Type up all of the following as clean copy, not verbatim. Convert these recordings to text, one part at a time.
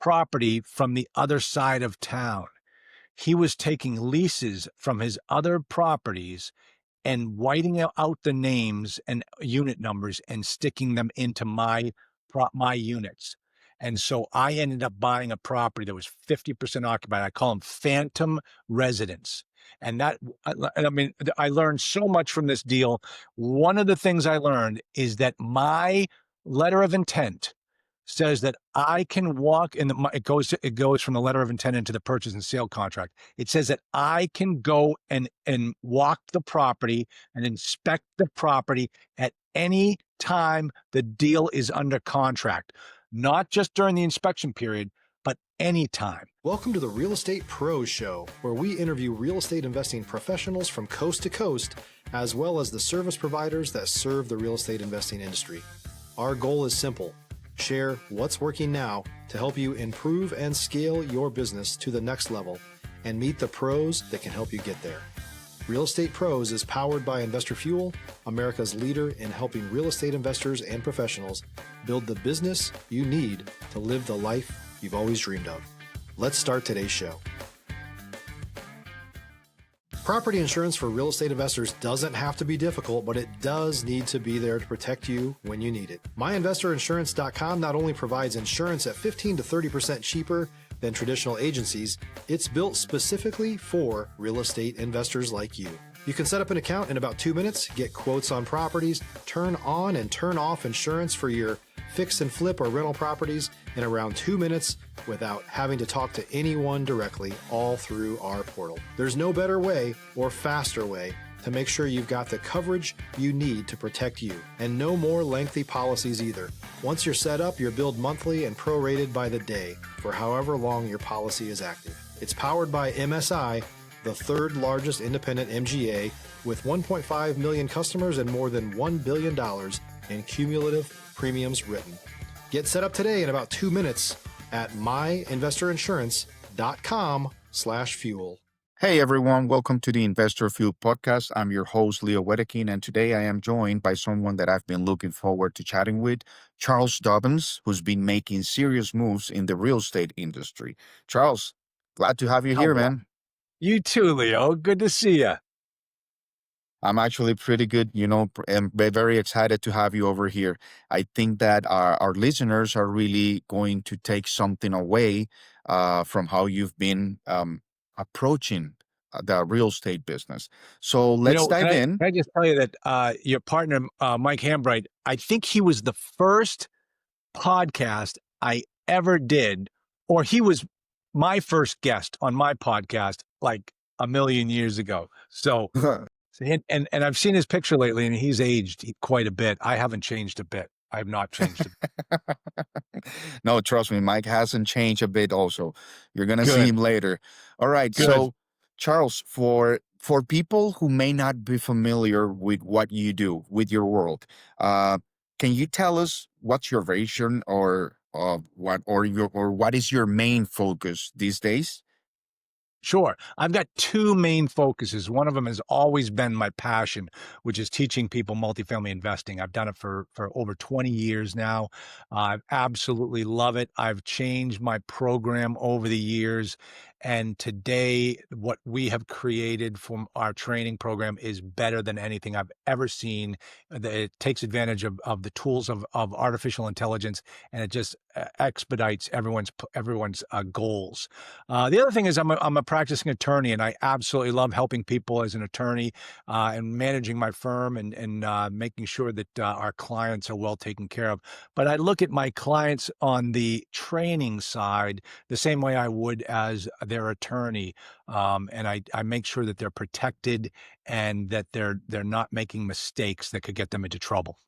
property from the other side of town. He was taking leases from his other properties and whiting out the names and unit numbers and sticking them into my units. And so I ended up buying a property that was 50% occupied. I call them phantom residents. And I mean, I learned so much from this deal. One of the things I learned is that my letter of intent says that I can walk in it goes from the letter of intent into the purchase and sale contract. It says that I can go and walk the property and inspect the property at any time the deal is under contract, not just during the inspection period, but any time. Welcome to the Real Estate Pros Show, where we interview real estate investing professionals from coast to coast, as well as the service providers that serve the real estate investing industry. Our goal is simple: share what's working now to help you improve and scale your business to the next level and meet the pros that can help you get there. Real Estate Pros is powered by Investor Fuel, America's leader in helping real estate investors and professionals build the business you need to live the life you've always dreamed of. Let's start today's show. Property insurance for real estate investors doesn't have to be difficult, but it does need to be there to protect you when you need it. MyInvestorInsurance.com not only provides insurance at 15 to 30% cheaper than traditional agencies, it's built specifically for real estate investors like you. You can set up an account in about 2 minutes, get quotes on properties, turn on and turn off insurance for your fix and flip or rental properties in around 2 minutes without having to talk to anyone directly, all through our portal. There's no better way or faster way to make sure you've got the coverage you need to protect you, and no more lengthy policies either. Once you're set up, you're billed monthly and prorated by the day for however long your policy is active. It's powered by MSI, the third largest independent MGA, with 1.5 million customers and more than $1 billion in cumulative premiums written. Get set up today in about 2 minutes at myinvestorinsurance.com/fuel. Hey everyone, welcome to the Investor Fuel podcast. I'm your host, Leo Wehdeking, and today I am joined by someone that I've been looking forward to chatting with, Charles Dobbins, who's been making serious moves in the real estate industry. Charles, glad to have you here, man. You too, Leo. Good to see you. I'm actually pretty good, and very excited to have you over here. I think that our listeners are really going to take something away from how you've been approaching the real estate business. So let's dive in. Can I just tell you that your partner, Mike Hambright, I think he was the first podcast I ever did, or he was my first guest on my podcast like a million years ago. So, and I've seen his picture lately, and he's aged quite a bit. I haven't changed a bit. I have not changed a bit. No, trust me, Mike hasn't changed a bit also. You're going to see him later. All right. Good. So, Charles, for people who may not be familiar with what you do, with your world, can you tell us what's your vision or what is your main focus these days? Sure. I've got two main focuses. One of them has always been my passion, which is teaching people multifamily investing. I've done it for over 20 years now. I absolutely love it. I've changed my program over the years. And today, what we have created from our training program is better than anything I've ever seen. It takes advantage of the tools of artificial intelligence, and it just expedites everyone's goals. The other thing is I'm a practicing attorney, and I absolutely love helping people as an attorney and managing my firm and making sure that our clients are well taken care of. But I look at my clients on the training side the same way I would as their attorney, and I make sure that they're protected and that they're not making mistakes that could get them into trouble.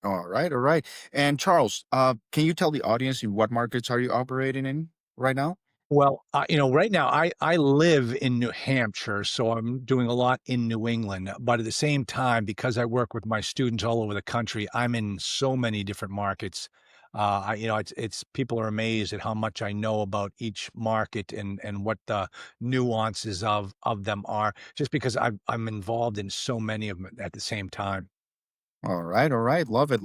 All right. And Charles, can you tell the audience in what markets are you operating in right now? Well, right now I live in New Hampshire, so I'm doing a lot in New England. But at the same time, because I work with my students all over the country, I'm in so many different markets. It's people are amazed at how much I know about each market and what the nuances of them are, just because I'm involved in so many of them at the same time. All right. Love it.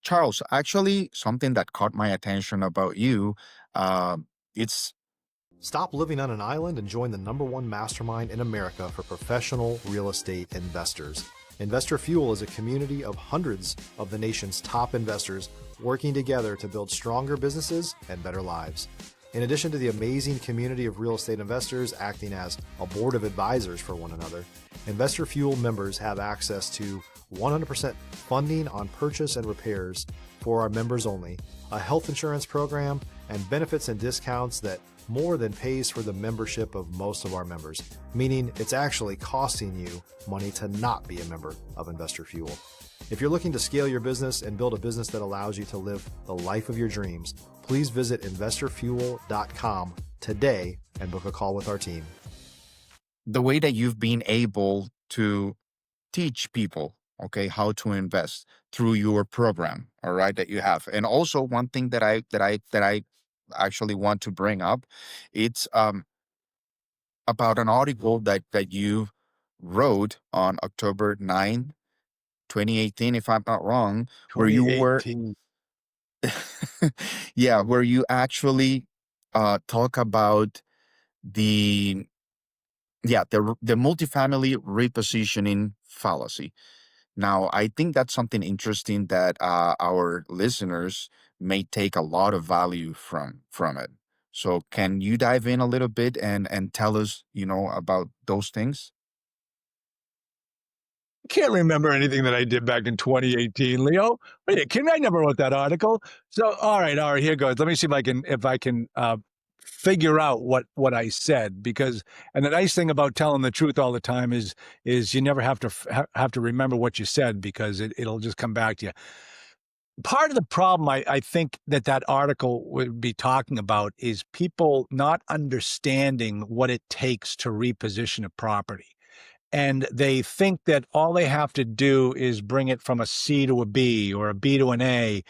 Charles, actually, something that caught my attention about you, it's Stop living on an island and join the #1 mastermind in America for professional real estate investors. Investor Fuel is a community of hundreds of the nation's top investors working together to build stronger businesses and better lives. In addition to the amazing community of real estate investors acting as a board of advisors for one another, Investor Fuel members have access to 100% funding on purchase and repairs for our members only, a health insurance program, and benefits and discounts that more than pays for the membership of most of our members, meaning it's actually costing you money to not be a member of Investor Fuel. If you're looking to scale your business and build a business that allows you to live the life of your dreams, please visit investorfuel.com today and book a call with our team. the way that you've been able to teach people, okay, how to invest through your program, all right, that you have. And also one thing that I actually want to bring up, it's about an article that you wrote on October 9, 2018, if I'm not wrong, where you were 2018. yeah, where you actually talk about the the multifamily repositioning fallacy. Now, I think that's something interesting that our listeners may take a lot of value from it. So, can you dive in a little bit and tell us, about those things? Can't remember anything that I did back in 2018, Leo. Are you kidding me? I never wrote that article. So, all right, here goes. Let me see if I can figure out what I said, because, and the nice thing about telling the truth all the time is you never have to have to remember what you said, because it'll just come back to you. Part of the problem I think that article would be talking about is people not understanding what it takes to reposition a property. And they think that all they have to do is bring it from a C to a B or a B to an A,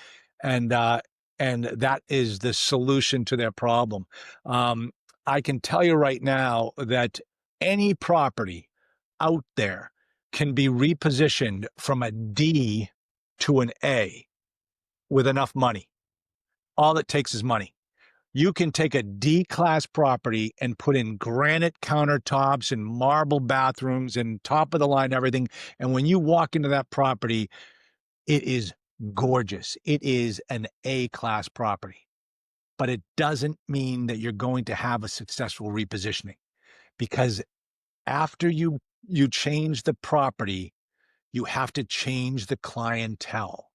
and that is the solution to their problem. I can tell you right now that any property out there can be repositioned from a D to an A with enough money. All it takes is money. You can take a D-class property and put in granite countertops and marble bathrooms and top of the line everything. And when you walk into that property, it is gorgeous. It is an A-class property. But it doesn't mean that you're going to have a successful repositioning, because after you change the property, you have to change the clientele,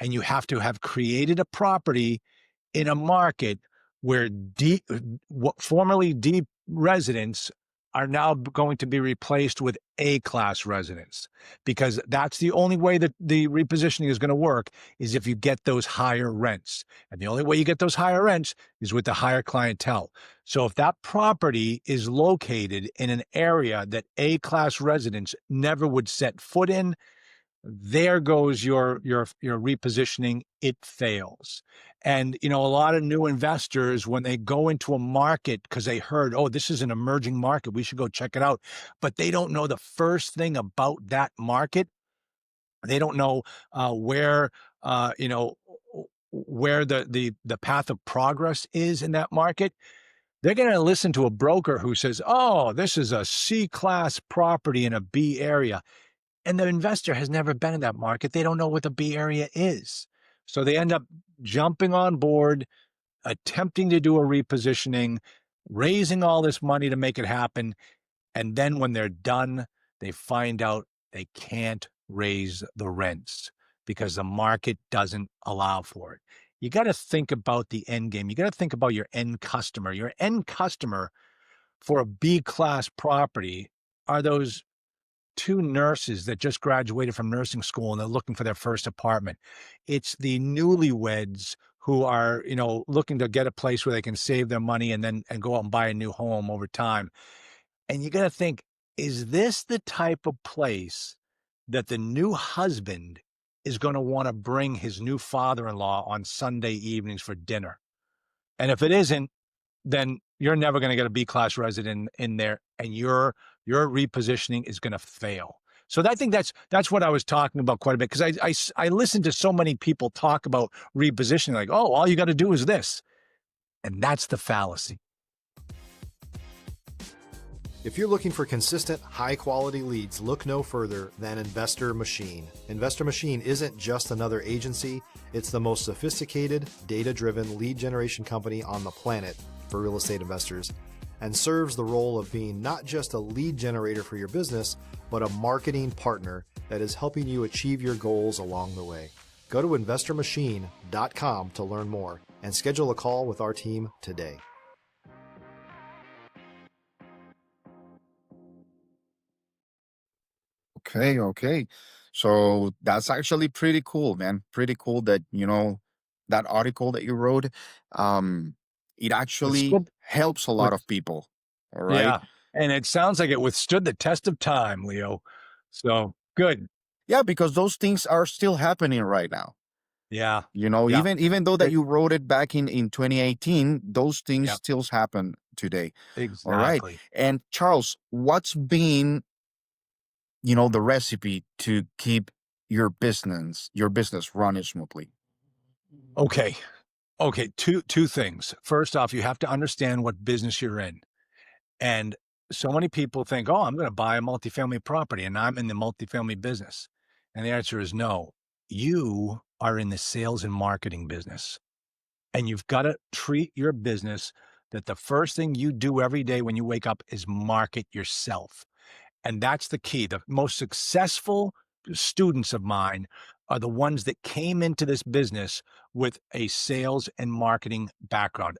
and you have to have created a property in a market where formerly D residents are now going to be replaced with A-class residents, because that's the only way that the repositioning is going to work, is if you get those higher rents. And the only way you get those higher rents is with the higher clientele. So if that property is located in an area that A-class residents never would set foot in, there goes your repositioning. It fails. And a lot of new investors, when they go into a market because they heard, oh, this is an emerging market, we should go check it out, but they don't know the first thing about that market. They don't know where where the path of progress is in that market. They're going to listen to a broker who says, oh, this is a C-class property in a B area. And the investor has never been in that market. They don't know what the B area is. So they end up jumping on board, attempting to do a repositioning, raising all this money to make it happen. And then when they're done, they find out they can't raise the rents because the market doesn't allow for it. You got to think about the end game. You got to think about your end customer. Your end customer for a B-class property are those two nurses that just graduated from nursing school and they're looking for their first apartment. It's the newlyweds who are, looking to get a place where they can save their money and go out and buy a new home over time. And you got to think, is this the type of place that the new husband is going to want to bring his new father-in-law on Sunday evenings for dinner? And if it isn't, then you're never going to get a B-class resident in there, and your repositioning is going to fail, So I think that's what I was talking about quite a bit, because I listen to so many people talk about repositioning, like, oh, all you got to do is this. And that's the fallacy. If you're looking for consistent, high-quality leads, look no further than Investor Machine. Investor Machine isn't just another agency, it's the most sophisticated, data-driven lead generation company on the planet for real estate investors, and serves the role of being not just a lead generator for your business, but a marketing partner that is helping you achieve your goals along the way. Go to investormachine.com to learn more and schedule a call with our team today. Okay. So that's actually pretty cool, man. Pretty cool that, that article that you wrote, um, it actually Withstood, helps a lot with of people. All right. Yeah, and it sounds like it withstood the test of time, Leo. So good. Yeah, because those things are still happening right now. Yeah, yeah, Even though that it, you wrote it back in 2018, those things yeah, still happen today. All right. exactly. And Charles, what's been, the recipe to keep your business running smoothly? Okay, okay. Two things. First off, you have to understand what business you're in. And so many people think, oh, I'm going to buy a multifamily property and I'm in the multifamily business. And the answer is no. You are in the sales and marketing business. And you've got to treat your business that the first thing you do every day when you wake up is market yourself. And that's the key. The most successful students of mine are the ones that came into this business with a sales and marketing background.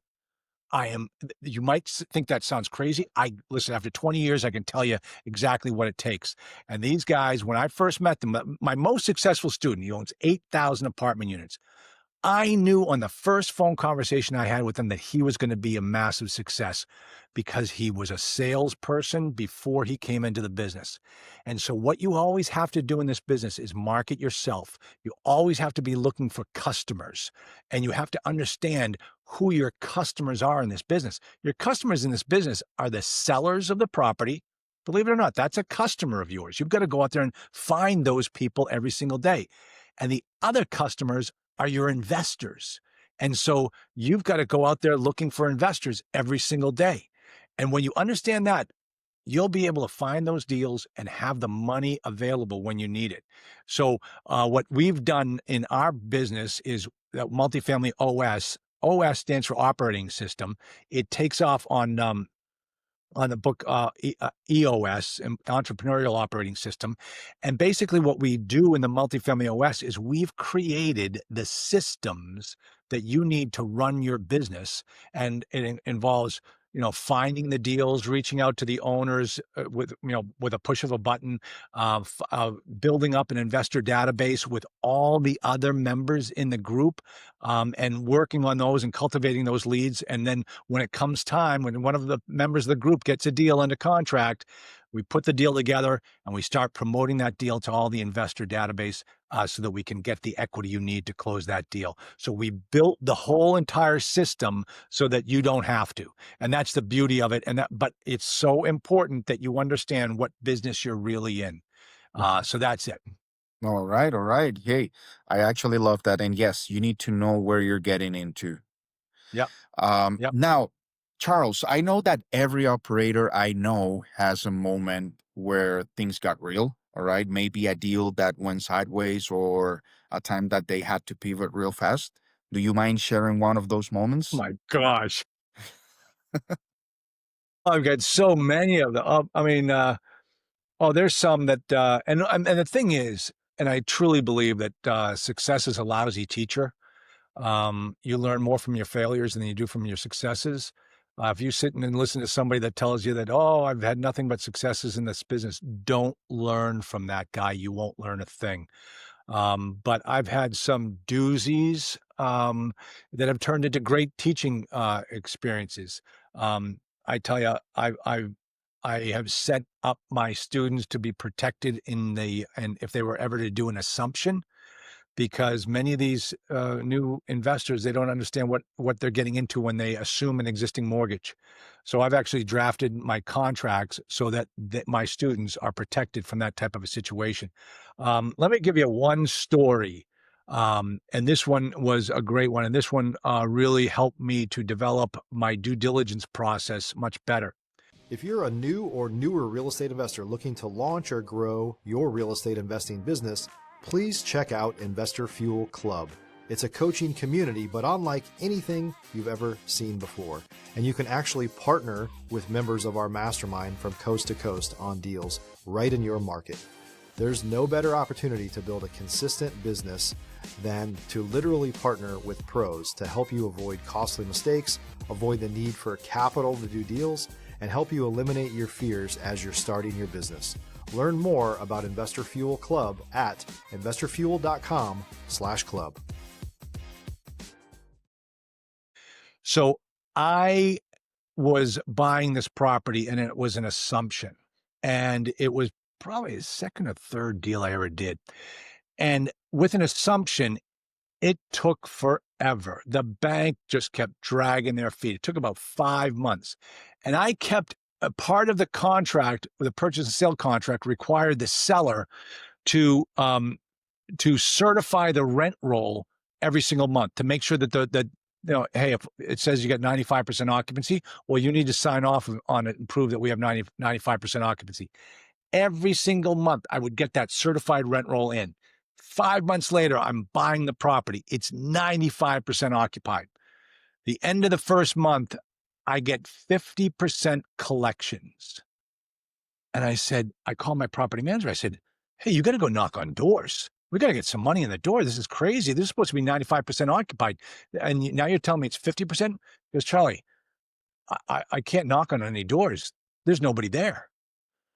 You might think that sounds crazy. Listen, after 20 years, I can tell you exactly what it takes. And these guys, when I first met them, my most successful student, he owns 8,000 apartment units. I knew on the first phone conversation I had with him that he was going to be a massive success because he was a salesperson before he came into the business. And so what you always have to do in this business is market yourself. You always have to be looking for customers, and you have to understand who your customers are in this business. Your customers in this business are the sellers of the property. Believe it or not, that's a customer of yours. You've got to go out there and find those people every single day. And the other customers are your investors. And so you've got to go out there looking for investors every single day. And when you understand that, you'll be able to find those deals and have the money available when you need it. So what we've done in our business is that multifamily OS stands for operating system. It takes off on the book EOS, Entrepreneurial Operating System. And basically what we do in the multifamily OS is we've created the systems that you need to run your business. And it involves, finding the deals, reaching out to the owners with a push of a button, building up an investor database with all the other members in the group, and working on those and cultivating those leads. And then when it comes time, when one of the members of the group gets a deal under contract, we put the deal together and we start promoting that deal to all the investor database so that we can get the equity you need to close that deal. So we built the whole entire system so that you don't have to. And that's the beauty of it. But it's so important that you understand what business you're really in. So that's it. All right. Hey, I actually love that. And yes, you need to know where you're getting into. Yep. Yep. Now, Charles, I know that every operator I know has a moment where things got real. All right. Maybe a deal that went sideways or a time that they had to pivot real fast. Do you mind sharing one of those moments? My gosh. I've got so many of them. There's some that, and the thing is, and I truly believe that success is a lousy teacher. You learn more from your failures than you do from your successes. If you sit and listen to somebody that tells you that, oh, I've had nothing but successes in this business, don't learn from that guy. You won't learn a thing. But I've had some doozies that have turned into great teaching experiences. I tell you, I have set up my students to be protected and if they were ever to do an assumption, because many of these new investors, they don't understand what they're getting into when they assume an existing mortgage. So I've actually drafted my contracts so that my students are protected from that type of a situation. Let me give you one story. And this one was a great one. And this one really helped me to develop my due diligence process much better. If you're a new or newer real estate investor looking to launch or grow your real estate investing business, please check out Investor Fuel Club. It's a coaching community, but unlike anything you've ever seen before. And you can actually partner with members of our mastermind from coast to coast on deals right in your market. There's no better opportunity to build a consistent business than to literally partner with pros to help you avoid costly mistakes, avoid the need for capital to do deals, and help you eliminate your fears as you're starting your business. Learn more about Investor Fuel Club at investorfuel.com/club. So I was buying this property and it was an assumption. And it was probably the second or third deal I ever did. And with an assumption, it took forever. The bank just kept dragging their feet. It took about 5 months. And I kept a part of the contract, the purchase and sale contract required the seller to certify the rent roll every single month to make sure that hey, if it says you got 95% occupancy, well, you need to sign off on it and prove that we have 95% occupancy. Every single month, I would get that certified rent roll in. 5 months later, I'm buying the property. It's 95% occupied. The end of the first month, I get 50% collections. And I called my property manager. I said, hey, you got to go knock on doors. We got to get some money in the door. This is crazy. This is supposed to be 95% occupied. And now you're telling me it's 50%? He goes, Charlie, I can't knock on any doors. There's nobody there.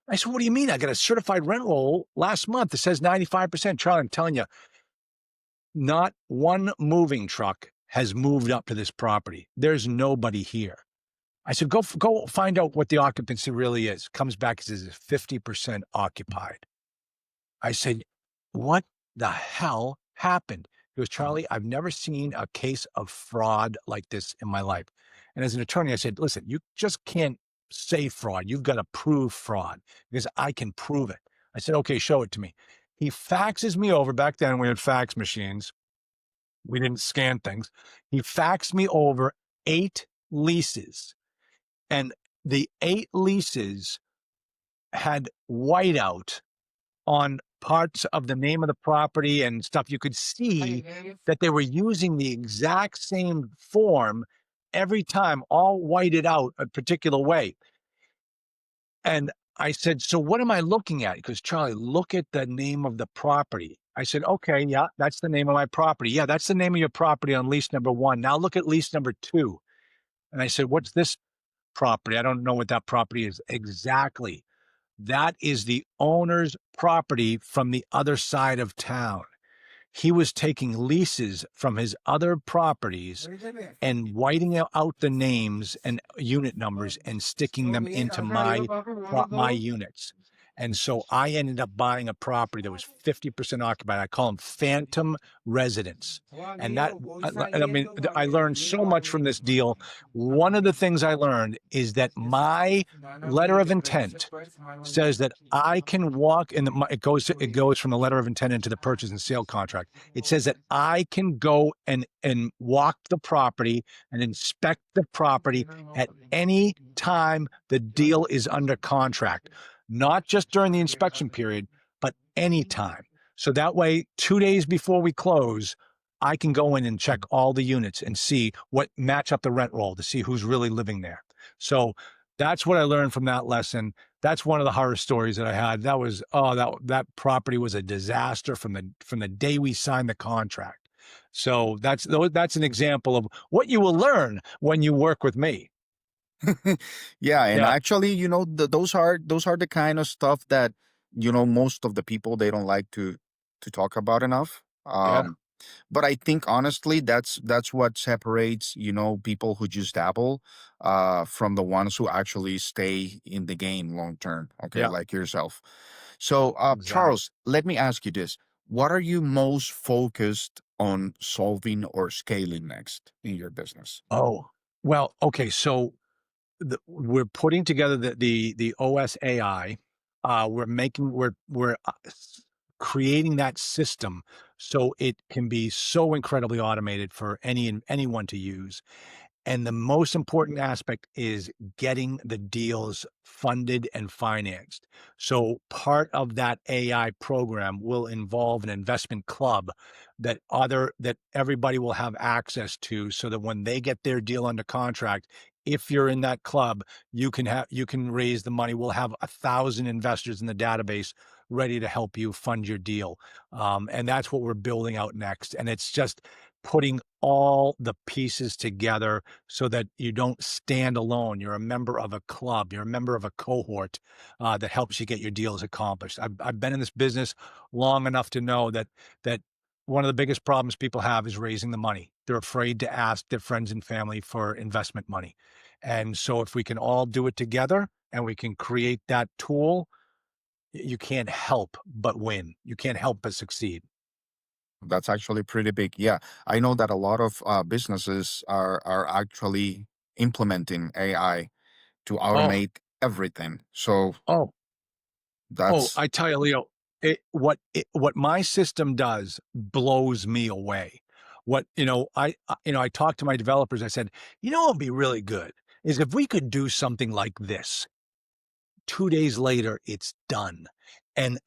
I said, what do you mean? I got a certified rent roll last month that says 95%. Charlie, I'm telling you, not one moving truck has moved up to this property. There's nobody here. I said, go find out what the occupancy really is. Comes back and says it's 50% occupied. I said, what the hell happened? He goes, Charlie, I've never seen a case of fraud like this in my life. And as an attorney, I said, listen, you just can't say fraud. You've got to prove fraud because I can prove it. I said, okay, show it to me. He faxes me over. Back then we had fax machines. We didn't scan things. He faxed me over 8 leases. And the 8 leases had whiteout on parts of the name of the property and stuff. You could see that they were using the exact same form every time, all whited out a particular way. And I said, so what am I looking at? Because Charlie, look at the name of the property. I said, okay, yeah, that's the name of my property. Yeah, that's the name of your property on lease number 1. Now look at lease number 2. And I said, what's this property? I don't know what that property is exactly. That is the owner's property from the other side of town. He was taking leases from his other properties and whiting out the names and unit numbers and sticking them into my units. And so I ended up buying a property that was 50% occupied. I call them phantom residents. And that, I mean, I learned so much from this deal. One of the things I learned is that my letter of intent says that I can walk in it goes from the letter of intent into the purchase and sale contract. It says that I can go and walk the property and inspect the property at any time the deal is under contract. Not just during the inspection period, but anytime. So that way, 2 days before we close, I can go in and check all the units and see what match up the rent roll to see who's really living there. So that's what I learned from that lesson. That's one of the horror stories that I had. That was, that property was a disaster from the day we signed the contract. So that's an example of what you will learn when you work with me. Yeah, and actually, those are the kind of stuff that most of the people, they don't like to talk about enough. But I think honestly, that's what separates people who just dabble from the ones who actually stay in the game long term. Okay, like yourself. So, Exactly. Charles, let me ask you this: what are you most focused on solving or scaling next in your business? Oh, well, okay. So we're putting together the OS AI. We're creating that system so it can be so incredibly automated for anyone to use. And the most important aspect is getting the deals funded and financed. So part of that AI program will involve an investment club that everybody will have access to so that when they get their deal under contract, if you're in that club, you can raise the money. We'll have 1,000 investors in the database ready to help you fund your deal. And that's what we're building out next. And it's just putting all the pieces together so that you don't stand alone. You're a member of a club. You're a member of a cohort that helps you get your deals accomplished. I've been in this business long enough to know that one of the biggest problems people have is raising the money. They're afraid to ask their friends and family for investment money. And so if we can all do it together and we can create that tool, you can't help but win. You can't help but succeed. That's actually pretty big. Yeah, I know that a lot of businesses are actually implementing AI to Oh, automate everything. So oh, Oh, that's I tell you, Leo, what my system does blows me away. I talked to my developers. I said, what would be really good is if we could do something like this. 2 days later, it's done, and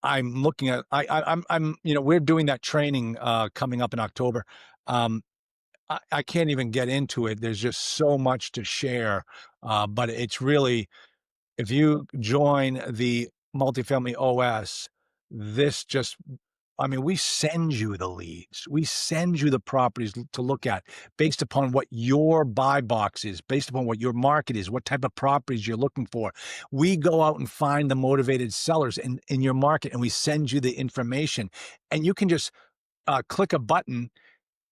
I'm looking at. I'm. We're doing that training coming up in October. Um, I can't even get into it. There's just so much to share, but it's really if you join the multifamily OS, this just I mean, we send you the leads. We send you the properties to look at based upon what your buy box is, based upon what your market is, what type of properties you're looking for. We go out and find the motivated sellers in your market and we send you the information. And you can just click a button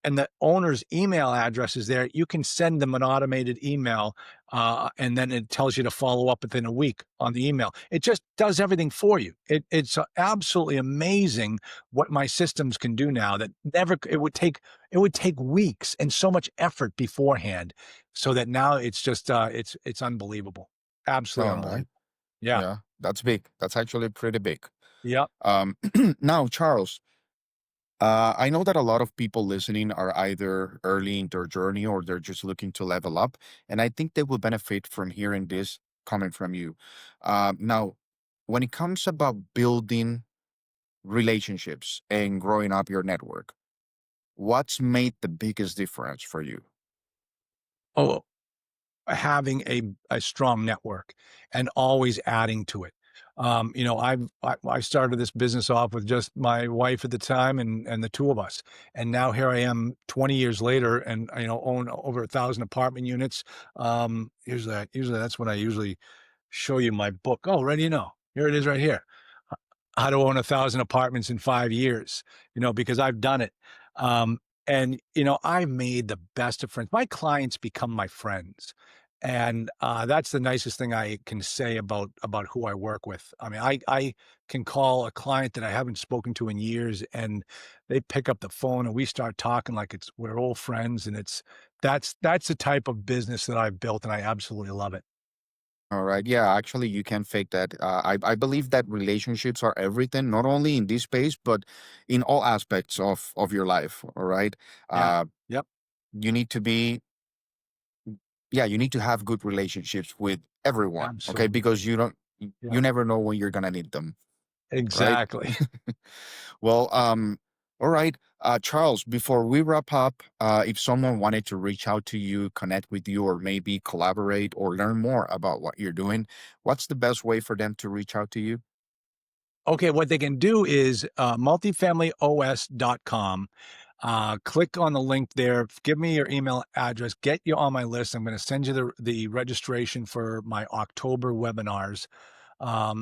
and the owner's email address is there. You can send them an automated email, and then it tells you to follow up within a week on the email. It just does everything for you. It's absolutely amazing what my systems can do now. That never it would take weeks and so much effort beforehand, so that now it's just it's unbelievable, absolutely all right. unbelievable. Yeah, Yeah, that's big. That's actually pretty big. yeah. Um, now, Charles, I know that a lot of people listening are either early in their journey or they're just looking to level up, and I think they will benefit from hearing this coming from you. Now, when it comes about building relationships and growing up your network, what's made the biggest difference for you? Oh, having a strong network and always adding to it. I started this business off with just my wife at the time and the two of us, and now here I am 20 years later, and own over 1,000 apartment units. Usually that's when I usually show you my book. Oh, right, here it is right here. How to own 1,000 apartments in 5 years. Because I've done it. And I've made the best of friends. My clients become my friends. And that's the nicest thing I can say about who I work with. I mean, I can call a client that I haven't spoken to in years, and they pick up the phone, and we start talking like we're old friends, and that's the type of business that I've built, and I absolutely love it. All right. Yeah, actually, you can fake that. I believe that relationships are everything, not only in this space, but in all aspects of your life. All right. Yeah. Uh, Yep. you need to be, yeah, you need to have good relationships with everyone. Okay. Absolutely. Because Yeah. you never know when you're going to need them. Right. Exactly. Well, all right. Charles, before we wrap up, if someone wanted to reach out to you, connect with you, or maybe collaborate or learn more about what you're doing, what's the best way for them to reach out to you? Okay, what they can do is multifamilyos.com. Click on the link there. Give me your email address. Get you on my list. I'm going to send you the registration for my October webinars,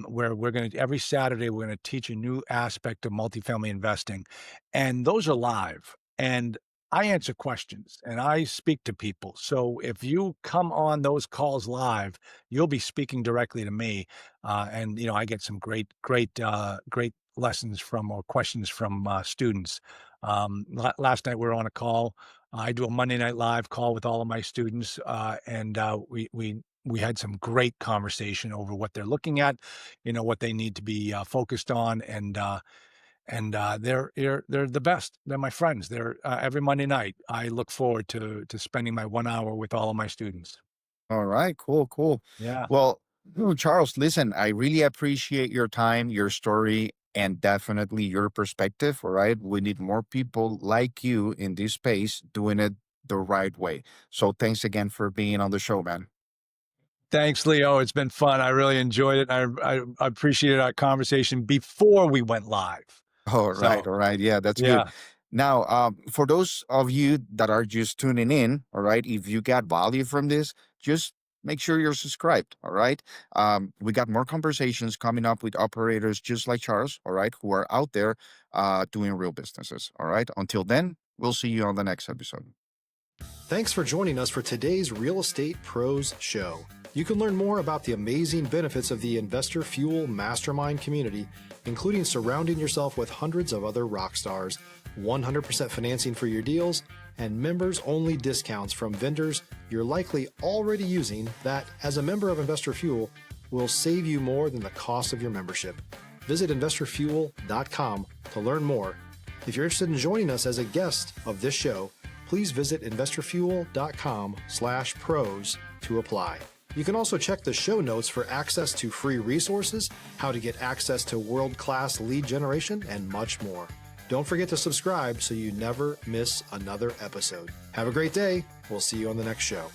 where we're going to every Saturday we're going to teach a new aspect of multifamily investing, and those are live. And I answer questions and I speak to people. So if you come on those calls live, you'll be speaking directly to me, and I get some great lessons from or questions from students. Last night we were on a call. I do a Monday Night Live call with all of my students, and we had some great conversation over what they're looking at, what they need to be focused on, and they're the best. They're my friends. They're every Monday night. I look forward to spending my 1 hour with all of my students. All right, cool, cool. Yeah. Well, Charles, listen, I really appreciate your time, your story, and definitely your perspective. All right. We need more people like you in this space doing it the right way. So thanks again for being on the show, man. Thanks, Leo. It's been fun. I really enjoyed it. I appreciated our conversation before we went live. All right. So, All right. Yeah, that's good. yeah. Now, for those of you that are just tuning in, all right, if you got value from this, just make sure you're subscribed. All right. We got more conversations coming up with operators just like Charles, all right, who are out there doing real businesses. All right. Until then, we'll see you on the next episode. Thanks for joining us for today's Real Estate Pros Show. You can learn more about the amazing benefits of the Investor Fuel Mastermind community, including surrounding yourself with hundreds of other rock stars, 100% financing for your deals, and members-only discounts from vendors you're likely already using that, as a member of Investor Fuel, will save you more than the cost of your membership. Visit investorfuel.com to learn more. If you're interested in joining us as a guest of this show, please visit investorfuel.com/pros to apply. You can also check the show notes for access to free resources, how to get access to world-class lead generation, and much more. Don't forget to subscribe so you never miss another episode. Have a great day. We'll see you on the next show.